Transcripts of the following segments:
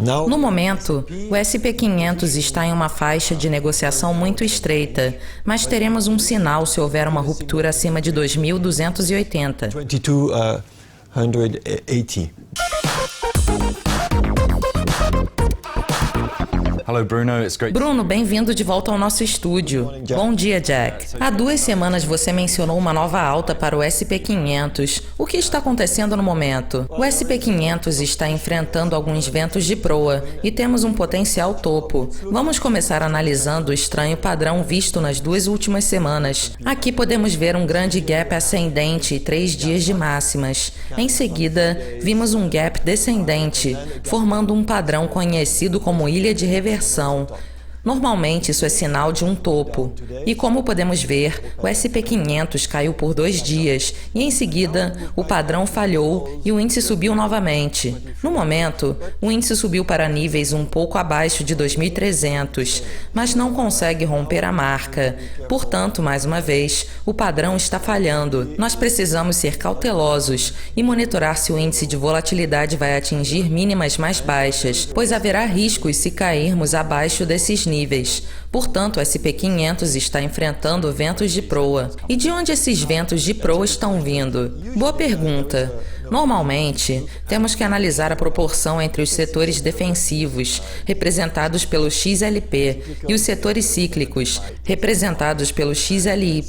No momento, o SP500 está em uma faixa de negociação muito estreita, mas teremos um sinal se houver uma ruptura acima de 2.280. 2280. Bruno, bem-vindo de volta ao nosso estúdio. Bom dia, Jack. Há 2 semanas você mencionou uma nova alta para o SP500. O que está acontecendo no momento? O SP500 está enfrentando alguns ventos de proa e temos um potencial topo. Vamos começar analisando o estranho padrão visto nas 2 últimas semanas. Aqui podemos ver um grande gap ascendente e 3 dias de máximas. Em seguida, vimos um gap descendente, formando um padrão conhecido como ilha de reversão. Normalmente, isso é sinal de um topo. E como podemos ver, o SP500 caiu por 2 dias e, em seguida, o padrão falhou e o índice subiu novamente. No momento, o índice subiu para níveis um pouco abaixo de 2.300, mas não consegue romper a marca. Portanto, mais uma vez, o padrão está falhando. Nós precisamos ser cautelosos e monitorar se o índice de volatilidade vai atingir mínimas mais baixas, pois haverá riscos se cairmos abaixo desses níveis. Portanto, o SP500 está enfrentando ventos de proa. E de onde esses ventos de proa estão vindo? Boa pergunta. Normalmente, temos que analisar a proporção entre os setores defensivos, representados pelo XLP, e os setores cíclicos, representados pelo XLY.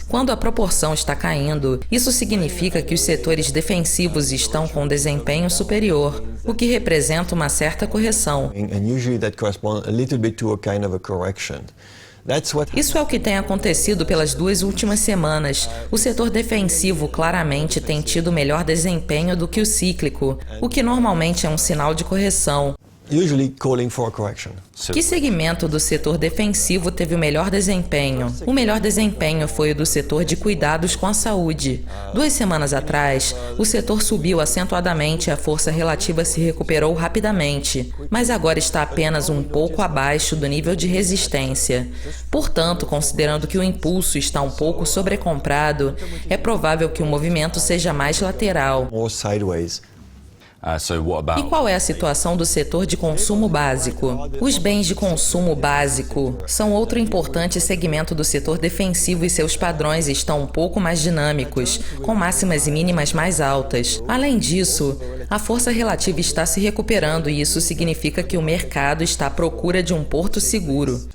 Quando a proporção está caindo, isso significa que os setores defensivos estão com desempenho superior, o que representa uma certa correção. Isso é o que tem acontecido pelas 2 últimas semanas. O setor defensivo claramente tem tido melhor desempenho do que o cíclico, o que normalmente é um sinal de correção. Que segmento do setor defensivo teve o melhor desempenho? O melhor desempenho foi o do setor de cuidados com a saúde. 2 semanas atrás, o setor subiu acentuadamente e a força relativa se recuperou rapidamente, mas agora está apenas um pouco abaixo do nível de resistência. Portanto, considerando que o impulso está um pouco sobrecomprado, é provável que o movimento seja mais lateral. E qual é a situação do setor de consumo básico? Os bens de consumo básico são outro importante segmento do setor defensivo e seus padrões estão um pouco mais dinâmicos, com máximas e mínimas mais altas. Além disso, a força relativa está se recuperando e isso significa que o mercado está à procura de um porto seguro.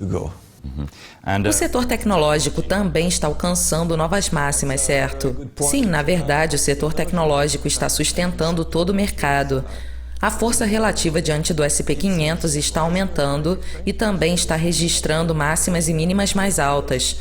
O setor tecnológico também está alcançando novas máximas, certo? Sim, na verdade, o setor tecnológico está sustentando todo o mercado. A força relativa diante do SP500 está aumentando e também está registrando máximas e mínimas mais altas.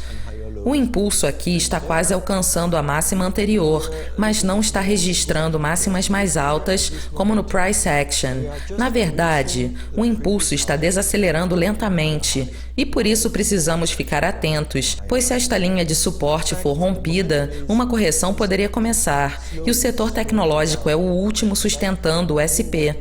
O impulso aqui está quase alcançando a máxima anterior, mas não está registrando máximas mais altas, como no Price Action. Na verdade, o impulso está desacelerando lentamente, e por isso precisamos ficar atentos, pois se esta linha de suporte for rompida, uma correção poderia começar, e o setor tecnológico é o último sustentando o SP.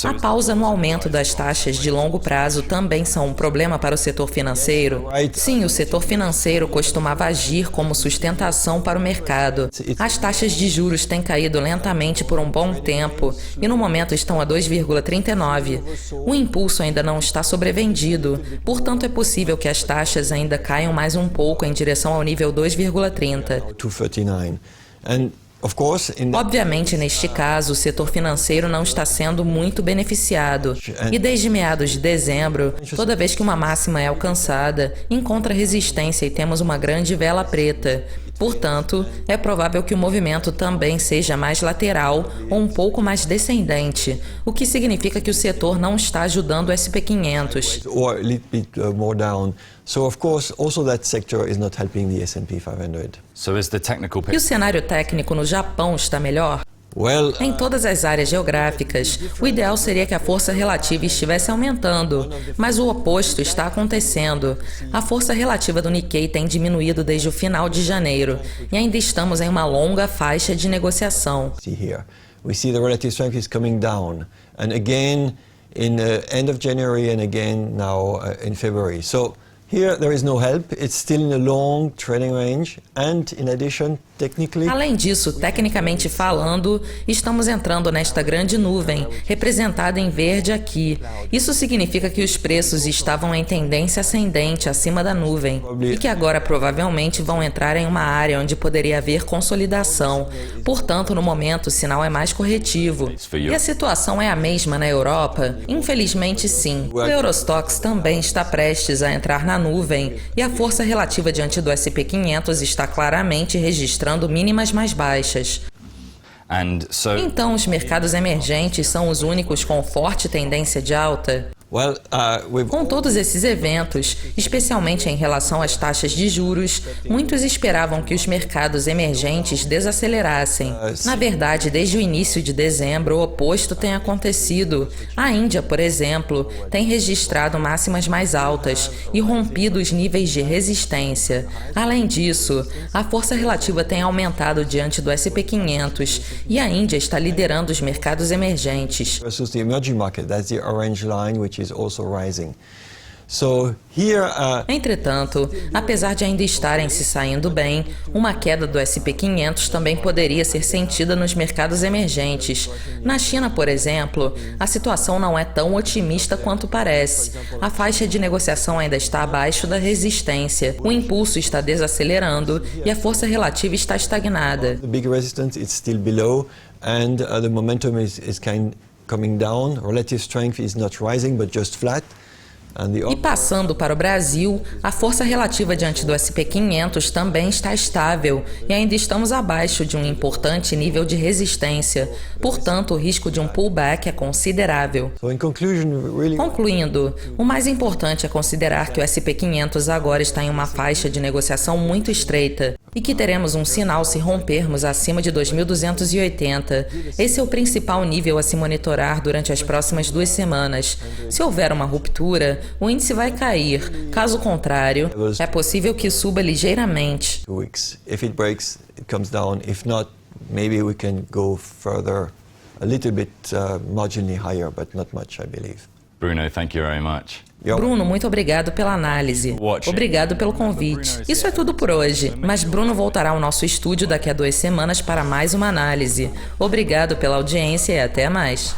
A pausa no aumento das taxas de longo prazo também são um problema para o setor financeiro? Sim, o setor financeiro costumava agir como sustentação para o mercado. As taxas de juros têm caído lentamente por um bom tempo e no momento estão a 2,39. O impulso ainda não está sobrevendido, portanto é possível que as taxas ainda caiam mais um pouco em direção ao nível 2,30. Obviamente, neste caso, o setor financeiro não está sendo muito beneficiado. E desde meados de dezembro, toda vez que uma máxima é alcançada, encontra resistência e temos uma grande vela preta. Portanto, é provável que o movimento também seja mais lateral ou um pouco mais descendente, o que significa que o setor não está ajudando o SP500. So of course also that sector is not helping the S&P 500. E o cenário técnico no Japão está melhor? Em todas as áreas geográficas, o ideal seria que a força relativa estivesse aumentando, mas o oposto está acontecendo. A força relativa do Nikkei tem diminuído desde o final de janeiro e ainda estamos em uma longa faixa de negociação. We see the relative strength is coming down and again in the end of January and again now in February. So Here there is no help. It's still in a long trading range and in addition, technically... Além disso, tecnicamente falando, estamos entrando nesta grande nuvem, representada em verde aqui. Isso significa que os preços estavam em tendência ascendente acima da nuvem e que agora provavelmente vão entrar em uma área onde poderia haver consolidação. Portanto, no momento, o sinal é mais corretivo. E a situação é a mesma na Europa? Infelizmente, sim. O Eurostoxx também está prestes a entrar na nuvem e a força relativa diante do S&P 500 está claramente registrando mínimas mais baixas. Então, os mercados emergentes são os únicos com forte tendência de alta? Com todos esses eventos, especialmente em relação às taxas de juros, muitos esperavam que os mercados emergentes desacelerassem. Na verdade, desde o início de dezembro, o oposto tem acontecido. A Índia, por exemplo, tem registrado máximas mais altas e rompido os níveis de resistência. Além disso, a força relativa tem aumentado diante do S&P 500 e a Índia está liderando os mercados emergentes. Versus the emerging market, that's the orange line, which is also rising. Entretanto, apesar de ainda estarem se saindo bem, uma queda do S&P 500 também poderia ser sentida nos mercados emergentes. Na China, por exemplo, a situação não é tão otimista quanto parece. A faixa de negociação ainda está abaixo da resistência, o impulso está desacelerando e a força relativa está estagnada. The big resistance is still below and the momentum is coming down. Relative strength is not rising but just flat. E passando para o Brasil, a força relativa diante do S&P 500 também está estável e ainda estamos abaixo de um importante nível de resistência. Portanto, o risco de um pullback é considerável. Concluindo, o mais importante é considerar que o S&P 500 agora está em uma faixa de negociação muito estreita e que teremos um sinal se rompermos acima de 2.280. Esse é o principal nível a se monitorar durante as próximas 2 semanas. Se houver uma ruptura, o índice vai cair. Caso contrário, é possível que suba ligeiramente. If it breaks, it comes down. If not, maybe we can go further, a little bit marginally higher, but not much, I believe. Bruno, thank you very much. Bruno, muito obrigado pela análise. Obrigado pelo convite. Isso é tudo por hoje, mas Bruno voltará ao nosso estúdio daqui a 2 semanas para mais uma análise. Obrigado pela audiência e até mais.